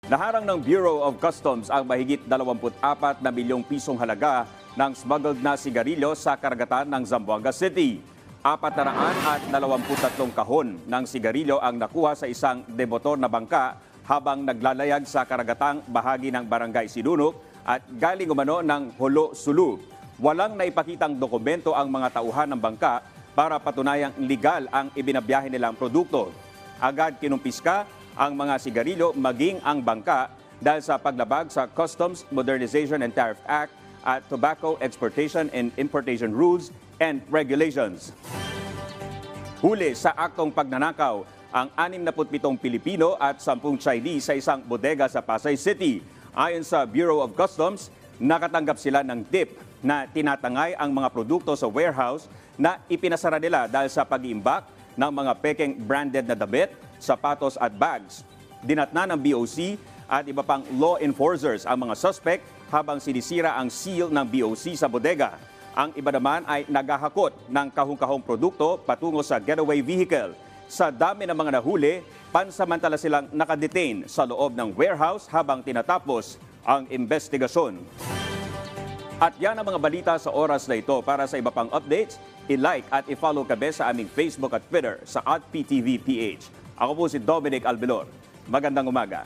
Naharang ng Bureau of Customs ang mahigit 24 na milyong pisong halaga ng smuggled na sigarilyo sa karagatan ng Zamboanga City. 423 kahon ng sigarilyo ang nakuha sa isang demotor na bangka habang naglalayag sa karagatang bahagi ng Barangay Sinunok at galing umano ng Holo, Sulu. Walang naipakitang dokumento ang mga tauhan ng bangka para patunayang legal ang ibinabiyahe nilang produkto. Agad kinumpiska ang mga sigarilyo maging ang bangka dahil sa paglabag sa Customs Modernization and Tariff Act at Tobacco Exportation and Importation Rules and Regulations. Huli sa aktong pagnanakaw ang 67 Pilipino at 10 Chinese sa isang bodega sa Pasay City. Ayon sa Bureau of Customs, nakatanggap sila ng tip na tinatangay ang mga produkto sa warehouse na ipinasara nila dahil sa pag-iimbak ng mga pekeng branded na damit, sapatos at bags. Dinatna ng BOC at iba pang law enforcers ang mga suspect habang sinisira ang seal ng BOC sa bodega. Ang iba naman ay naghahakot ng kahong-kahong produkto patungo sa getaway vehicle. Sa dami ng mga nahuli, pansamantala silang nakadetain sa loob ng warehouse habang tinatapos ang investigasyon. At yan ang mga balita sa oras na ito. Para sa iba pang updates, i-like at i-follow kami sa aming Facebook at Twitter sa @PTVPH. Ako po si Dominic Albilor. Magandang umaga.